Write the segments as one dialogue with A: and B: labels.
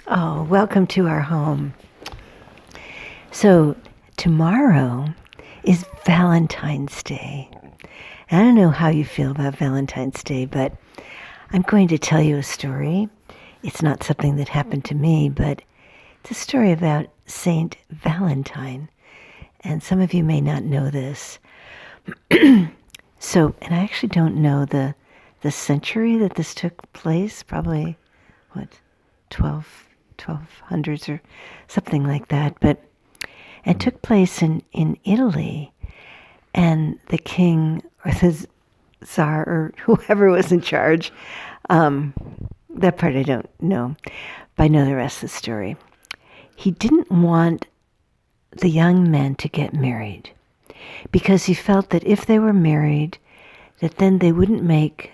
A: Oh, welcome to our home. So, tomorrow is Valentine's Day. I don't know how you feel about Valentine's Day, but I'm going to tell you a story. It's not something that happened to me, but it's a story about Saint Valentine. And some of you may not know this. And I actually don't know the century that this took place, probably, 1200s or something like that. But it took place in Italy, and the king or the czar or whoever was in charge, that part I don't know, but I know the rest of the story. He didn't want the young men to get married because he felt that if they were married, that then they wouldn't make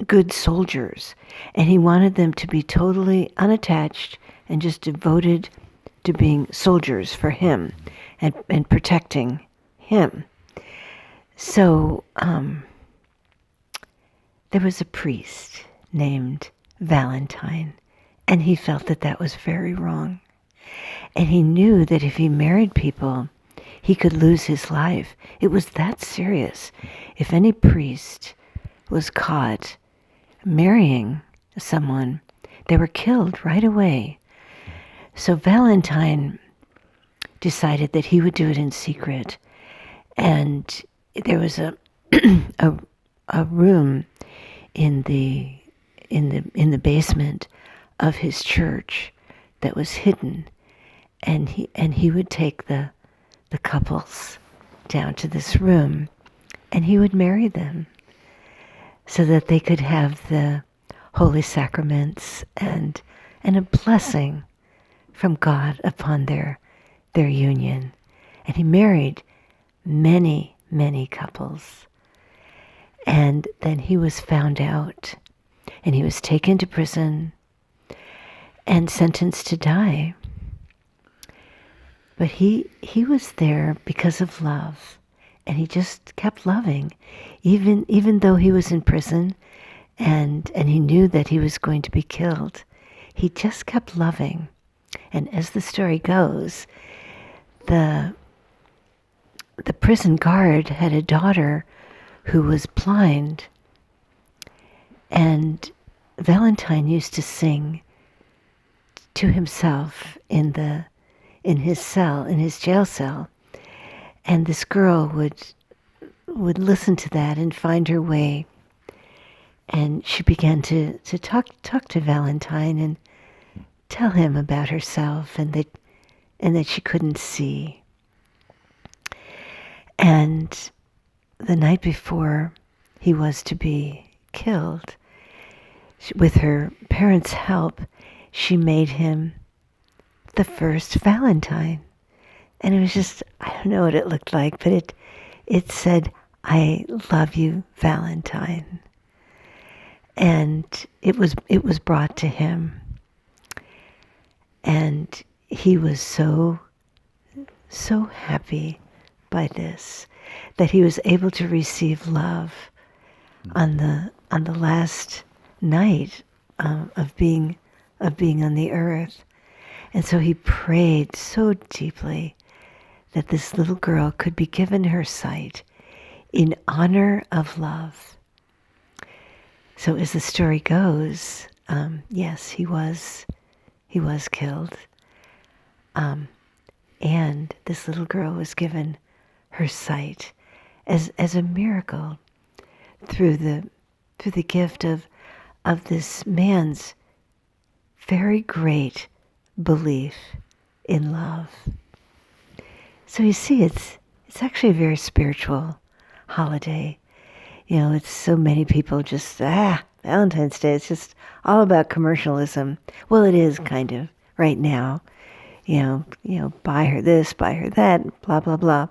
A: good soldiers, and he wanted them to be totally unattached and just devoted to being soldiers for him and protecting him. So there was a priest named Valentine, and he felt that that was very wrong. And he knew that if he married people, he could lose his life. It was that serious. If any priest was caught marrying someone, they were killed right away. So Valentine decided that he would do it in secret. And there was a room in the basement of his church that was hidden, and he would take the couples down to this room, and he would marry them so that they could have the holy sacraments and a blessing from God upon their union. And he married many, many couples. And then he was found out, and he was taken to prison and sentenced to die. But he was there because of love, and he just kept loving, even though he was in prison, and he knew that he was going to be killed. He just kept loving. And as the story goes, the prison guard had a daughter who was blind, and Valentine used to sing to himself in his jail cell, and this girl would listen to that and find her way, and she began to talk to Valentine and tell him about herself, and that she couldn't see. And the night before he was to be killed, with her parents' help, she made him the first Valentine. And it was just, I don't know what it looked like, but it said, "I love you, Valentine." And it was brought to him. And he was so happy by this, that he was able to receive love on the last night of being on the earth. And so he prayed so deeply that this little girl could be given her sight in honor of love. So as the story goes, yes, he was killed, and this little girl was given her sight as a miracle through the gift of this man's very great belief in love. So you see, it's actually a very spiritual holiday. You know, it's so many people just, Valentine's Day, it's just all about commercialism. Well, it is kind of right now. You know, buy her this, buy her that, blah, blah, blah.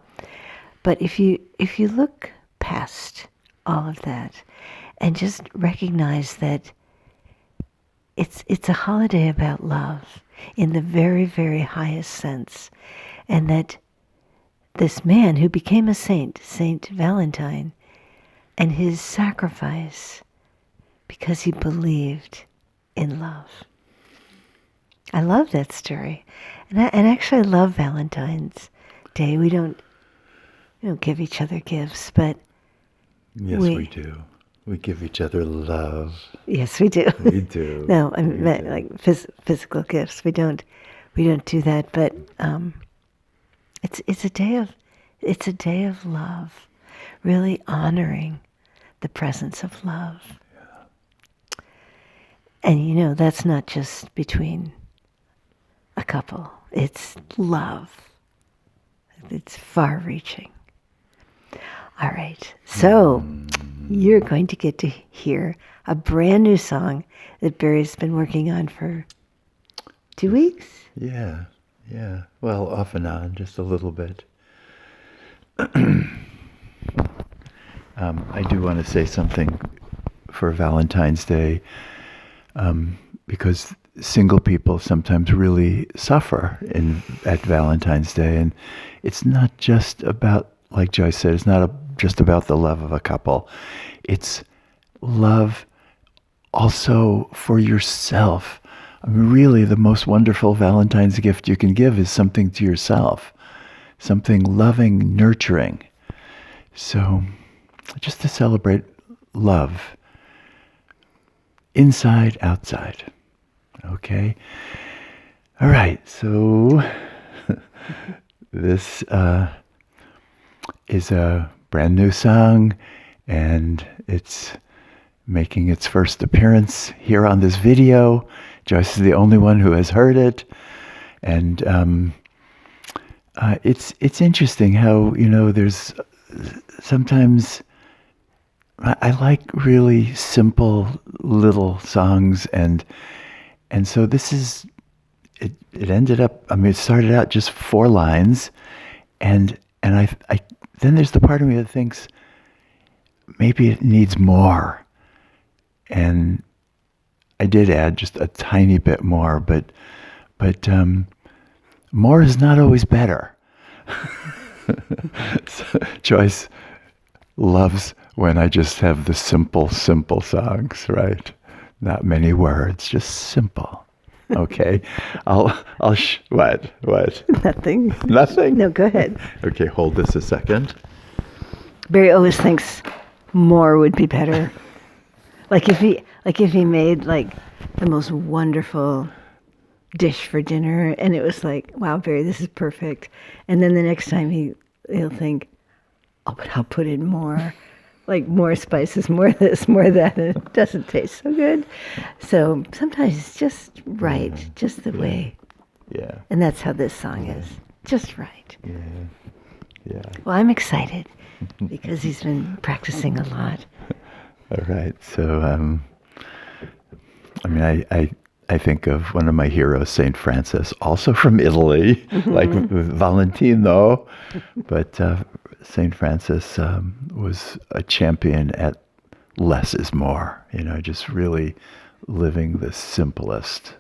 A: But if you look past all of that and just recognize that it's a holiday about love in the very, very highest sense, and that this man who became a saint, Saint Valentine, and his sacrifice because he believed in love. I love that story. And actually I love Valentine's Day. We don't give each other gifts, but
B: Yes, we do. We give each other love.
A: Yes, we do.
B: We do.
A: No, I meant like physical gifts. We don't do that, but it's a day of love, really honoring the presence of love. Yeah. And that's not just between a couple. It's love. It's far-reaching. All right, so you're going to get to hear a brand new song that Barry's been working on for 2 weeks?
B: Yeah. Well, off and on, just a little bit. I do want to say something for Valentine's Day, because single people sometimes really suffer at Valentine's Day, and it's not just about, like Joyce said, it's not just about the love of a couple. It's love also for yourself. I mean, really, the most wonderful Valentine's gift you can give is something to yourself, something loving, nurturing. So, just to celebrate love, inside, outside. Okay? All right, so this is a brand new song, and it's making its first appearance here on this video. Joyce is the only one who has heard it, and it's interesting how there's sometimes I like really simple little songs, and so this is it. It ended up. I mean, it started out just 4 lines, and I then there's the part of me that thinks maybe it needs more. And I did add just a tiny bit more, but more is not always better. So Joyce loves when I just have the simple songs, right? Not many words, just simple. Okay, what?
A: Nothing.
B: Nothing?
A: No, go ahead.
B: Okay, hold this a second.
A: Barry always thinks more would be better. Like if he made like the most wonderful dish for dinner, and it was like, wow, Barry, this is perfect. And then the next time he'll think, oh, but I'll put in more. Like more spices, more this, more that, and it doesn't taste so good. So sometimes it's just right, just the way.
B: Yeah.
A: And that's how this song is, just right.
B: Yeah.
A: Well, I'm excited because he's been practicing a lot.
B: All right. So, I mean, I think of one of my heroes, Saint Francis, also from Italy, like Valentino, but Saint Francis was a champion at less is more, just really living the simplest,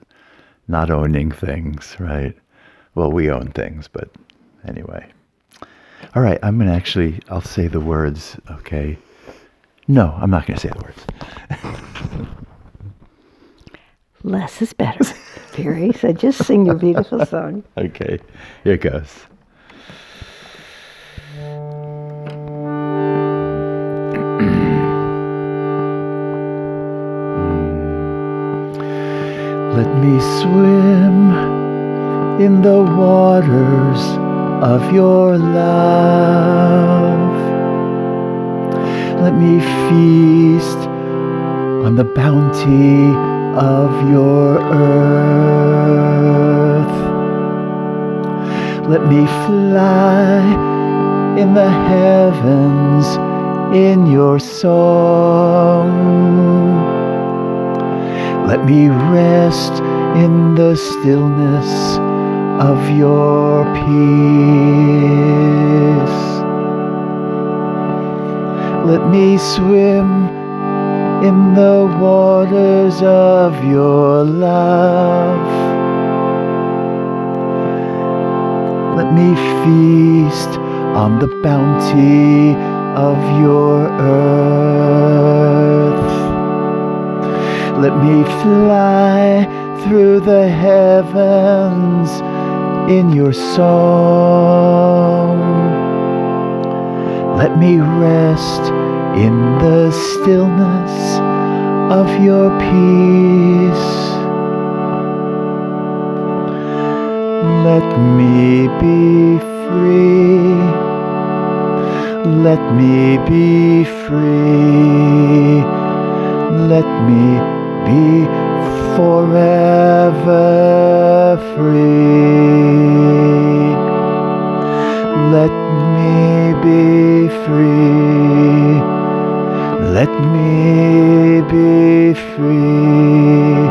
B: not owning things, right? Well, we own things, but anyway. All right, I'll say the words, okay? No, I'm not going to say the words.
A: Less is better, Barry. So just sing your beautiful song.
B: Okay, here goes. Let me swim in the waters of your love. Let me feast on the bounty of your earth. Let me fly in the heavens in your song. Let me rest in the stillness of your peace. Let me swim in the waters of your love. Let me feast on the bounty of your earth. Let me fly through the heavens in your song. Let me rest in the stillness of your peace. Let me be free. Let me be free. Let me be forever free. Let me be free. Let me be free.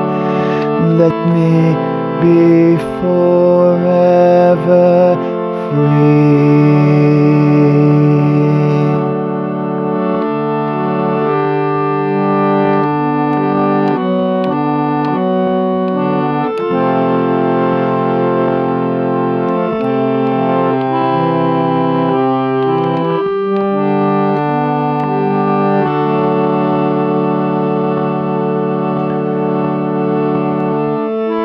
B: Let me be forever free.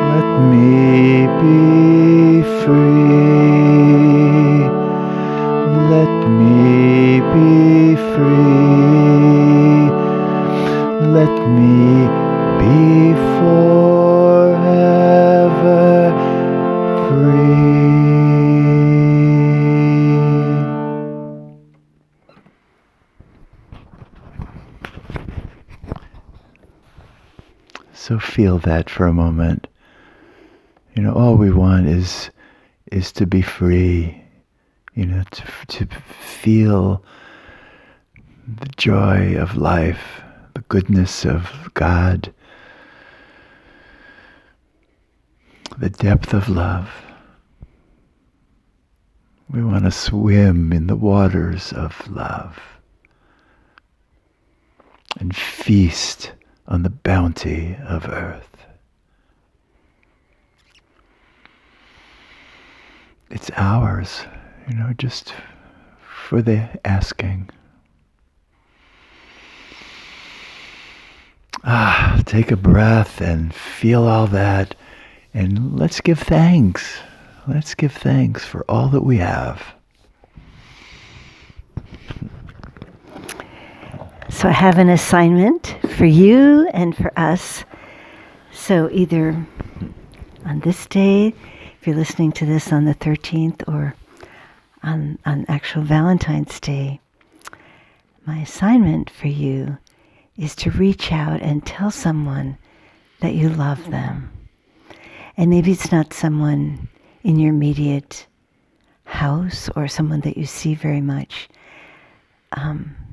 B: Let me be free. Let me be free. Let me be forever free. So feel that for a moment. You know, all we want is to be free, you know, to feel the joy of life, the goodness of God, the depth of love. We want to swim in the waters of love and feast on the bounty of earth. It's ours, you know, just for the asking. Take a breath and feel all that, and let's give thanks. Let's give thanks for all that we have.
A: So I have an assignment for you and for us. So either on this day, if you're listening to this on the 13th, or on actual Valentine's Day, my assignment for you is to reach out and tell someone that you love them. And maybe it's not someone in your immediate house or someone that you see very much.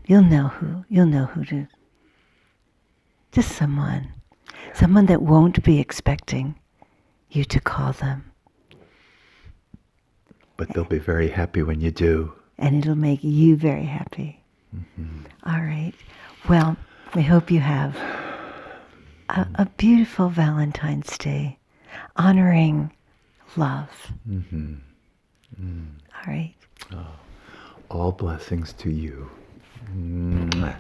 A: You'll know who to. Just someone that won't be expecting you to call them.
B: But they'll be very happy when you do.
A: And it'll make you very happy. Mm-hmm. All right. Well, we hope you have a beautiful Valentine's Day, honoring love. Mm-hmm. Mm. All right.
B: All blessings to you. Mwah.